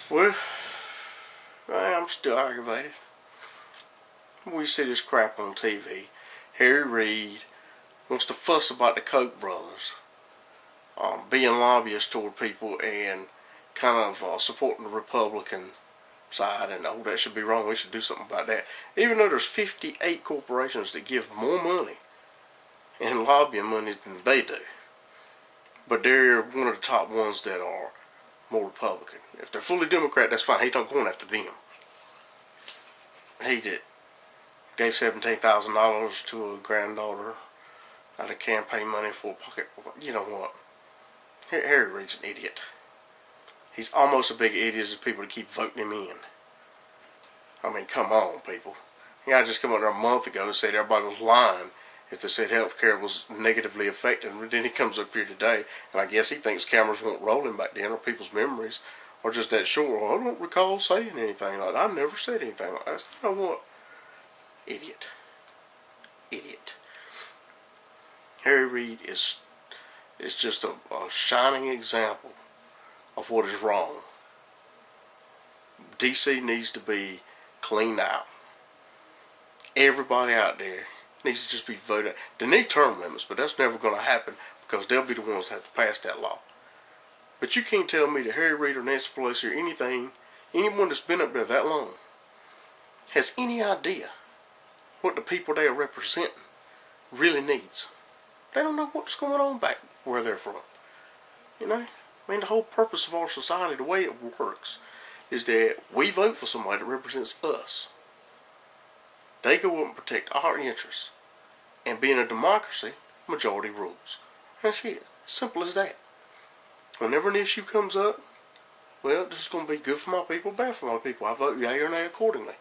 Well, I'm still aggravated. We see this crap on TV. Harry Reid wants to fuss about the Koch brothers being lobbyists toward people and kind of supporting the Republican side, and that should be wrong. We should do something about that. Even though there's 58 corporations that give more money and lobbying money than they do, but they're one of the top ones that are more Republican. If they're fully Democrat, that's fine. He's not going after them. He gave $17,000 to a granddaughter out of campaign money for a pocket. You know what? Harry Reid's an idiot. He's almost as big an idiot as the people that keep voting him in. I mean, come on, people. I just come up there a month ago and said everybody was lying if they said healthcare was negatively affected. And then he comes up here today, and I guess he thinks cameras weren't rolling back then, or people's memories are just that short. Well, I don't recall saying anything like that. I never said anything like that. You know what? Idiot. Idiot. Harry Reid is just a shining example of what is wrong. DC needs to be cleaned out. Everybody out there needs to just be voted. They need term limits, but that's never going to happen because they'll be the ones that have to pass that law. But you can't tell me that Harry Reid or Nancy Pelosi or anyone that's been up there that long has any idea what the people they are representing really needs. They don't know what's going on back where they're from. You know? I mean, the whole purpose of our society, the way it works, is that we vote for somebody that represents us. They go up and protect our interests. And being a democracy, majority rules. That's it. Simple as that. Whenever an issue comes up, well, this is going to be good for my people, bad for my people. I vote yay or nay accordingly.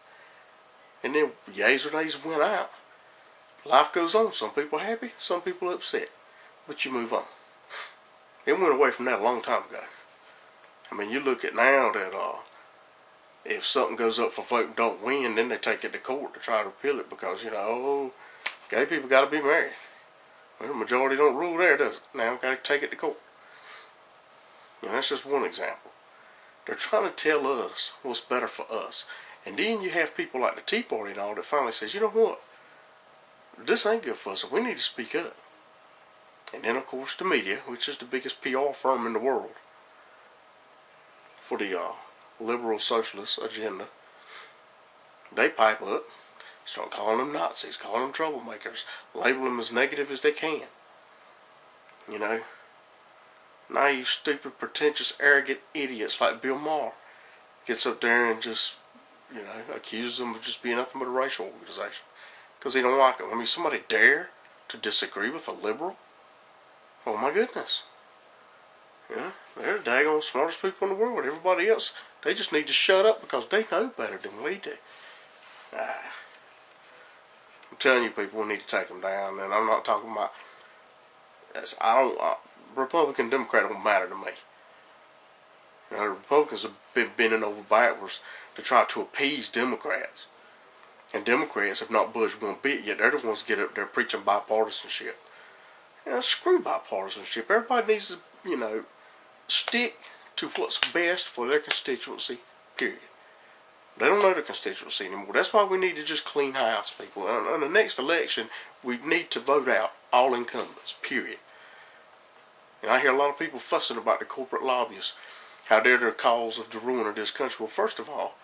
And then yays or nays win out. Life goes on. Some people happy, some people upset. But you move on. It went away from that a long time ago. I mean, you look at now that if something goes up for vote and don't win, then they take it to court to try to appeal it because, gay people got to be married. Well, the majority don't rule there, does it? Now got to take it to court. And that's just one example. They're trying to tell us what's better for us. And then you have people like the Tea Party and all that finally says, you know what? This ain't good for us, so we need to speak up. And then, of course, the media, which is the biggest PR firm in the world for the liberal socialist agenda, they pipe up, start calling them Nazis, calling them troublemakers, label them as negative as they can. Naive, stupid, pretentious, arrogant idiots like Bill Maher gets up there and just, accuses them of just being nothing but a racial organization because he don't like it. I mean, somebody dare to disagree with a liberal? Oh my goodness. Yeah, they're the daggone smartest people in the world. Everybody else, they just need to shut up because they know better than we do. I'm telling you, people, we need to take them down. And I'm not talking about. Republican, Democrat don't matter to me. The Republicans have been bending over backwards to try to appease Democrats, and Democrats have not budged one bit yet. They're the ones that get up there preaching bipartisanship. Screw bipartisanship. Everybody needs to, stick to what's best for their constituency, period. They don't know their constituency anymore. That's why we need to just clean house, people. In the next election, we need to vote out all incumbents, period. And I hear a lot of people fussing about the corporate lobbyists, how they're the cause of the ruin of this country. Well, first of all,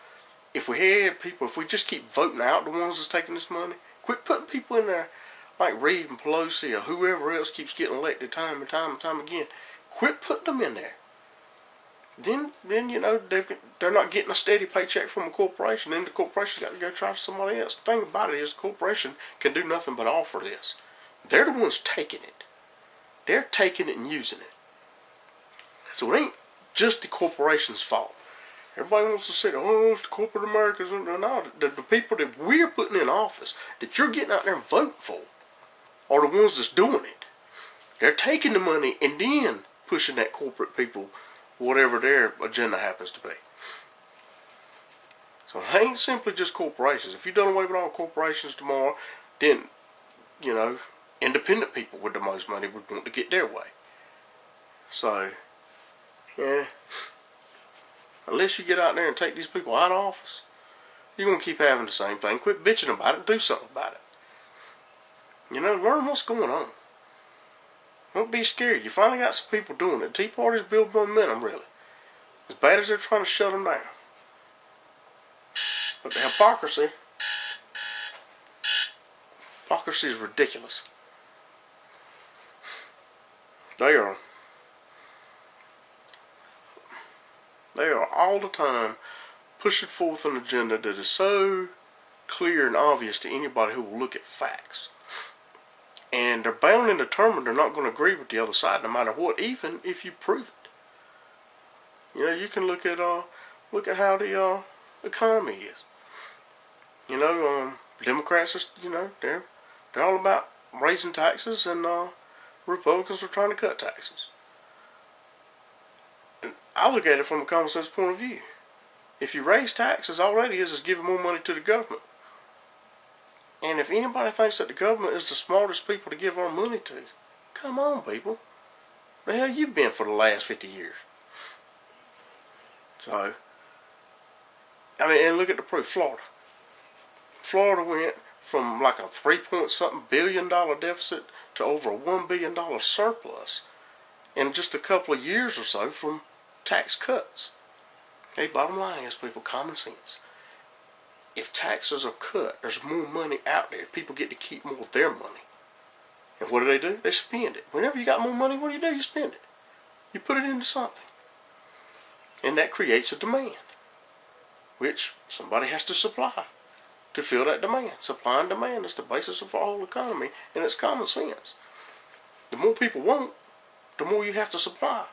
if we just keep voting out the ones that's taking this money, quit putting people in there like Reid and Pelosi or whoever else keeps getting elected time and time and time again. Quit putting them in there. Then they're not getting a steady paycheck from a corporation. Then the corporation's got to go try somebody else. The thing about it is the corporation can do nothing but offer this. They're the ones taking it. They're taking it and using it. So it ain't just the corporation's fault. Everybody wants to say, it's the corporate Americans. No, the people that we're putting in office, that you're getting out there and voting for, are the ones that's doing it. They're taking the money and then pushing that corporate people, whatever their agenda happens to be. So it ain't simply just corporations. If you done away with all corporations tomorrow, then, independent people with the most money would want to get their way. So, yeah. unless you get out there and take these people out of office, you're going to keep having the same thing. Quit bitching about it and do something about it. You know, learn what's going on. Don't be scared. You finally got some people doing it. Tea parties build momentum, really. As bad as they're trying to shut them down. But the hypocrisy is ridiculous. They are all the time pushing forth an agenda that is so clear and obvious to anybody who will look at facts. And they're bound and determined they're not going to agree with the other side no matter what, even if you prove it. You know, you can look at how the economy is. You know, Democrats are, you know, they're all about raising taxes, and Republicans are trying to cut taxes. And I look at it from a common sense point of view. If you raise taxes, all that is giving more money to the government. And if anybody thinks that the government is the smartest people to give our money to, come on, people. Where the hell you been for the last 50 years? So, I mean, and look at the proof. Florida. Florida went from like a 3-point-something billion dollar deficit to over a $1 billion surplus in just a couple of years or so from tax cuts. Hey, bottom line is, people, common sense. If taxes are cut, there's more money out there. People get to keep more of their money. And what do? They spend it. Whenever you got more money, what do? You spend it. You put it into something. And that creates a demand, which somebody has to supply to fill that demand. Supply and demand is the basis of our whole economy, and it's common sense. The more people want, the more you have to supply.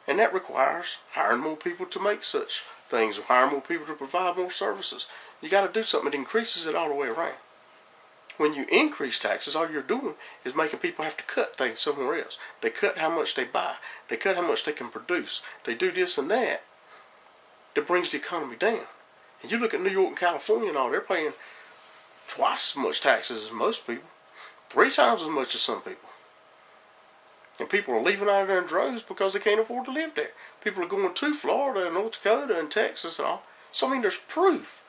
And that requires hiring more people to make such things, or hiring more people to provide more services. You got to do something that increases it all the way around. When you increase taxes, all you're doing is making people have to cut things somewhere else. They cut how much they buy. They cut how much they can produce. They do this and that. That brings the economy down. And you look at New York and California and all, they're paying twice as much taxes as most people. 3 times as much as some people. And people are leaving out of there in droves because they can't afford to live there. People are going to Florida and North Dakota and Texas and all. So, I mean, there's proof.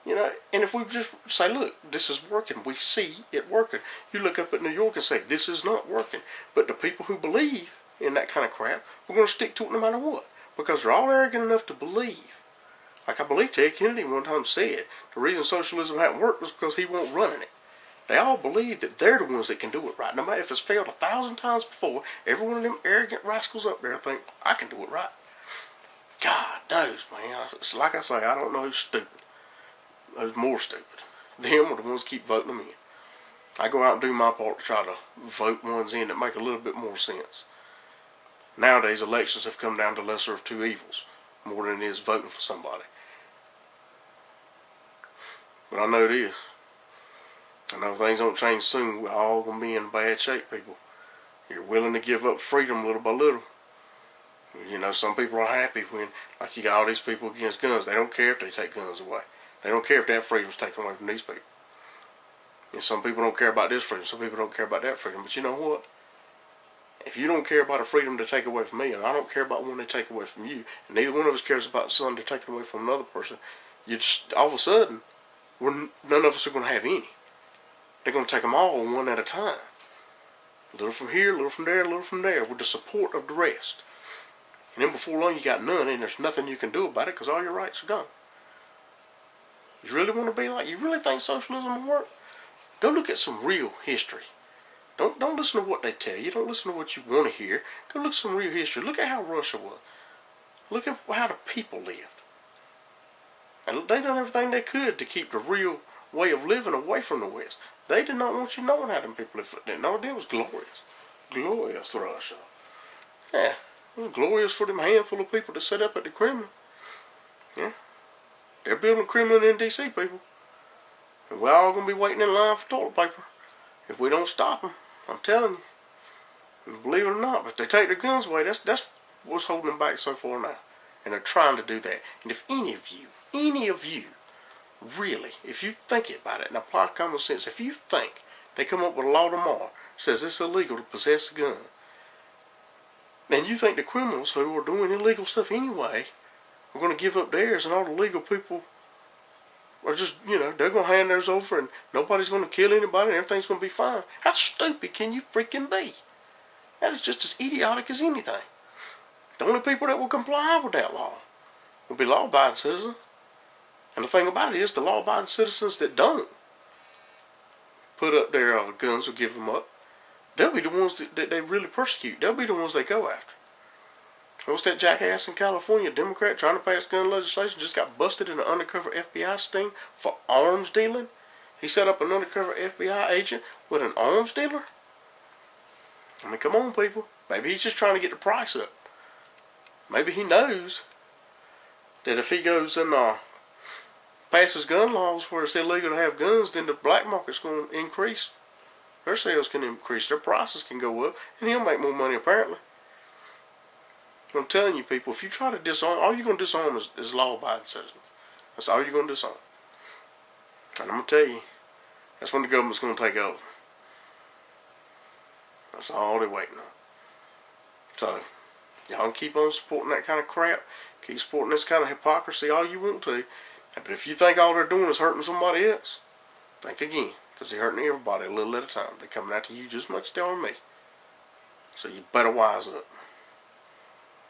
You know, and if we just say, look, this is working, we see it working. You look up at New York and say, this is not working. But the people who believe in that kind of crap, we're going to stick to it no matter what. Because they're all arrogant enough to believe. Like I believe Ted Kennedy one time said, the reason socialism hadn't worked was because he wasn't running it. They all believe that they're the ones that can do it right. No matter if it's failed 1,000 times before, every one of them arrogant rascals up there think, I can do it right. God knows, man. It's like I say, I don't know who's stupid. Who's more stupid. Them are the ones that keep voting them in. I go out and do my part to try to vote ones in that make a little bit more sense. Nowadays, elections have come down to lesser of two evils, more than it is voting for somebody. But I know this. I know if things don't change soon, we're all going to be in bad shape, people. You're willing to give up freedom little by little. You know, some people are happy when, like, you got all these people against guns. They don't care if they take guns away. They don't care if that freedom's taken away from these people. And some people don't care about this freedom. Some people don't care about that freedom. But you know what? If you don't care about a freedom to take away from me, and I don't care about one they take away from you, and neither one of us cares about something to take away from another person, you just, all of a sudden, none of us are going to have any. They're going to take them all one at a time. A little from here, a little from there, a little from there, with the support of the rest. And then before long you got none, and there's nothing you can do about it because all your rights are gone. You really want to be like, you really think socialism will work? Go look at some real history. Don't listen to what they tell you. Don't listen to what you want to hear. Go look at some real history. Look at how Russia was. Look at how the people lived. And they done everything they could to keep the real way of living away from the West. They did not want you knowing how them people lived. All they did was glorious. Glorious Russia. Yeah. It was glorious for them handful of people to set up at the Kremlin. Yeah. They're building a Kremlin in D.C., people. And we're all going to be waiting in line for toilet paper if we don't stop them. I'm telling you. And believe it or not, if they take their guns away, that's what's holding them back so far now. And they're trying to do that. And if any of you, really, if you think about it and apply common sense, if you think they come up with a law tomorrow that says it's illegal to possess a gun, And you think the criminals who are doing illegal stuff anyway are going to give up theirs, and all the legal people are just, they're going to hand theirs over and nobody's going to kill anybody and everything's going to be fine? How stupid can you freaking be? That is just as idiotic as anything. The only people that will comply with that law will be law-abiding citizens. And the thing about it is, the law-abiding citizens that don't put up their guns or give them up, they'll be the ones that they really persecute. They'll be the ones they go after. What's that jackass in California, Democrat, trying to pass gun legislation, just got busted in an undercover FBI sting for arms dealing? He set up an undercover FBI agent with an arms dealer? I mean, come on, people. Maybe he's just trying to get the price up. Maybe he knows that if he goes and passes gun laws where it's illegal to have guns, then the black market's going to increase. Their sales can increase, their prices can go up, and he'll make more money apparently. I'm telling you, people, if you try to disarm, all you're going to disarm is law-abiding citizens. That's all you're going to disarm. And I'm going to tell you, that's when the government's going to take over. That's all they're waiting on. So, y'all can keep on supporting that kind of crap. Keep supporting this kind of hypocrisy all you want to. But if you think all they're doing is hurting somebody else, think again. Because they're hurting everybody a little at a time. They're coming after you just as much as they are me. So you better wise up.